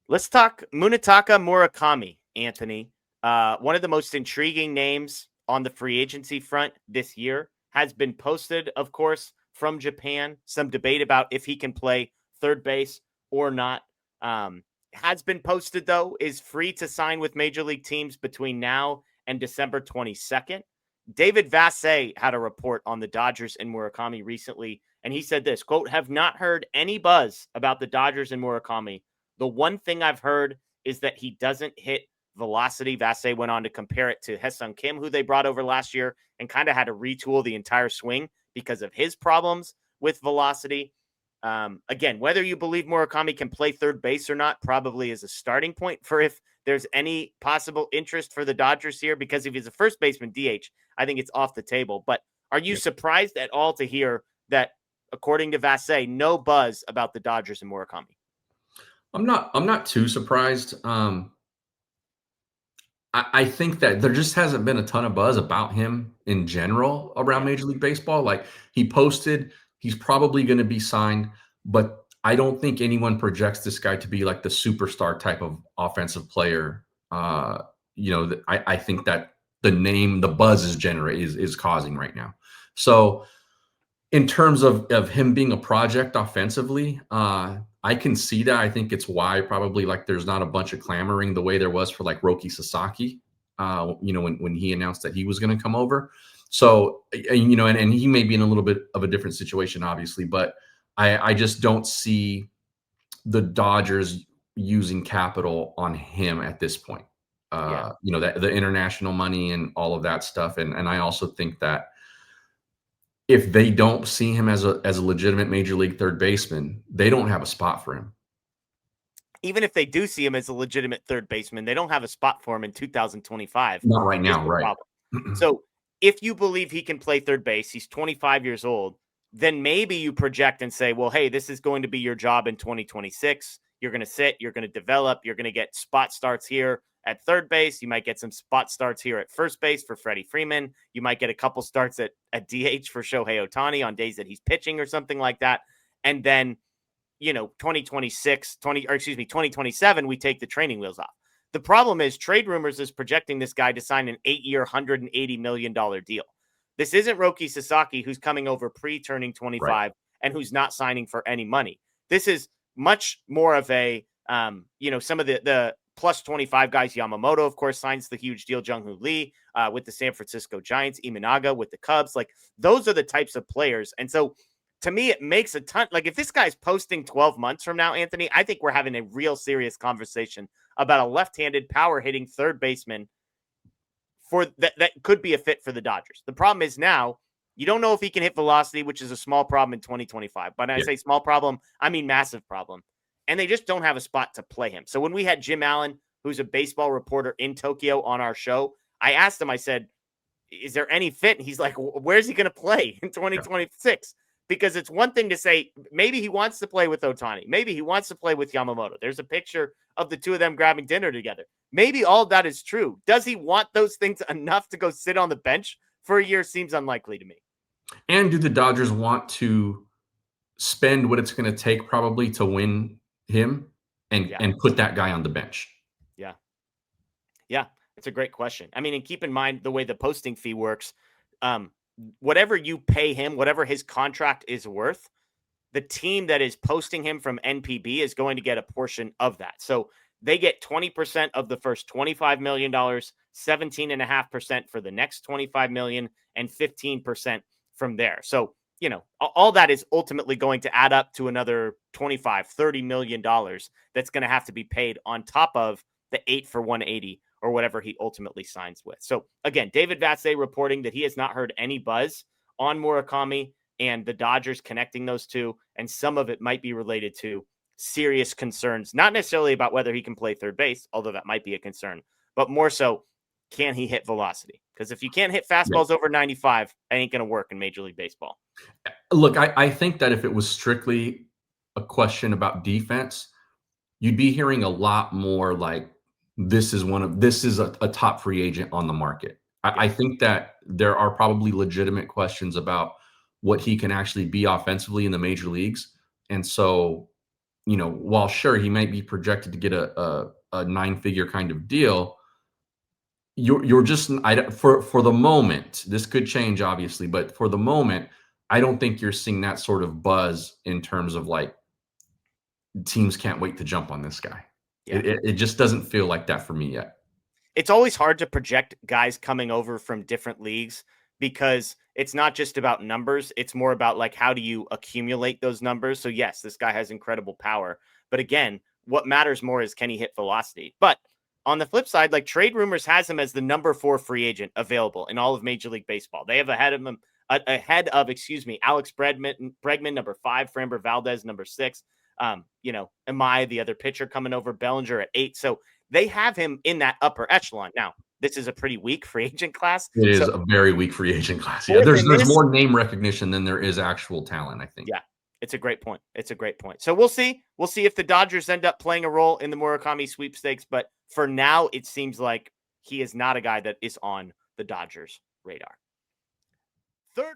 Let's talk Munetaka Murakami, Anthony. One of the most intriguing names on the free agency front this year has been posted, of course, from Japan. Some debate about if he can play third base or not. Has been posted, though, is free to sign with major league teams between now and December 22nd. David Vassay had a report on the Dodgers and Murakami recently, and he said this, quote, "Have not heard any buzz about the Dodgers and Murakami. The one thing I've heard is that he doesn't hit velocity." Vassay went on to compare it to Haesung Kim, who they brought over last year, and kind of had to retool the entire swing because of his problems with velocity. Again, whether you believe Murakami can play third base or not probably is a starting point for if there's any possible interest for the Dodgers here, because if he's a first baseman DH, I think it's off the table. But are you surprised at all to hear that, according to Vassay, no buzz about the Dodgers and Murakami? I'm not too surprised. I think that there just hasn't been a ton of buzz about him in general around Major League Baseball. Like, he posted, he's probably going to be signed, but I don't think anyone projects this guy to be like the superstar type of offensive player. I think that the buzz is causing right now. So in terms of him being a project offensively, I can see that. I think it's why probably like there's not a bunch of clamoring the way there was for like Roki Sasaki, when he announced that he was going to come over. So, and he may be in a little bit of a different situation, obviously, but I just don't see the Dodgers using capital on him at this point. That the international money and all of that stuff. And I also think that if they don't see him as a legitimate major league third baseman, they don't have a spot for him. Even if they do see him as a legitimate third baseman, they don't have a spot for him in 2025. Not right now, right? So if you believe he can play third base, he's 25 years old, then maybe you project and say, well, hey, this is going to be your job in 2026. You're going to sit, you're going to develop, you're going to get spot starts here at third base. You might get some spot starts here at first base for Freddie Freeman. You might get a couple starts at DH for Shohei Ohtani on days that he's pitching or something like that. And then, 2027, we take the training wheels off. The problem is trade rumors is projecting this guy to sign an 8-year, $180 million deal. This isn't Roki Sasaki, who's coming over pre-turning 25 right, and who's not signing for any money. This is much more of a, some of the plus 25 guys. Yamamoto, of course, signs the huge deal. Jung-Hoo Lee with the San Francisco Giants. Imanaga with the Cubs. Like, those are the types of players. And so, to me, it makes a ton. Like, if this guy's posting 12 months from now, Anthony, I think we're having a real serious conversation about a left-handed power-hitting third baseman for that could be a fit for the Dodgers. The problem is now you don't know if he can hit velocity, which is a small problem in 2025. But when I say small problem, I mean massive problem. And they just don't have a spot to play him. So when we had Jim Allen, who's a baseball reporter in Tokyo, on our show, I asked him, I said, is there any fit? And he's like, where's he going to play in 2026? Because it's one thing to say, maybe he wants to play with Ohtani. Maybe he wants to play with Yamamoto. There's a picture of the two of them grabbing dinner together. Maybe all of that is true. Does he want those things enough to go sit on the bench for a year? Seems unlikely to me. And do the Dodgers want to spend what it's going to take probably to win him and put that guy on the bench? Yeah, it's a great question. I mean, and keep in mind the way the posting fee works. Whatever you pay him, whatever his contract is worth, the team that is posting him from NPB is going to get a portion of that. So they get 20% of the first $25 million, 17.5% for the next $25 million, and 15% from there. So, all that is ultimately going to add up to another $25-30 million that's going to have to be paid on top of the 8 for 180 or whatever he ultimately signs with. So again, David Vassay reporting that he has not heard any buzz on Murakami and the Dodgers connecting those two. And some of it might be related to serious concerns, not necessarily about whether he can play third base, although that might be a concern, but more so, can he hit velocity? Because if you can't hit fastballs over 95, that ain't going to work in Major League Baseball. Look, I think that if it was strictly a question about defense, you'd be hearing a lot more like, this is a top free agent on the market. I think that there are probably legitimate questions about what he can actually be offensively in the major leagues. And so while sure he might be projected to get a 9-figure kind of deal, you're just for the moment. This could change obviously, but for the moment, I don't think you're seeing that sort of buzz in terms of like teams can't wait to jump on this guy. Yeah. It just doesn't feel like that for me yet. It's always hard to project guys coming over from different leagues because it's not just about numbers. It's more about like, how do you accumulate those numbers? So yes, this guy has incredible power, but again, what matters more is, can he hit velocity? But on the flip side, like, Trade Rumors has him as the number 4 free agent available in all of Major League Baseball. They have ahead of Alex Bregman, number 5, Framber Valdez, number 6. Amai, the other pitcher, coming over, Bellinger at 8. So they have him in that upper echelon. Now, this is a pretty weak free agent class. It is So a very weak free agent class. Yeah, there's more name recognition than there is actual talent, I think. Yeah, it's a great point. So we'll see. We'll see if the Dodgers end up playing a role in the Murakami sweepstakes. But for now, it seems like he is not a guy that is on the Dodgers' radar. Third.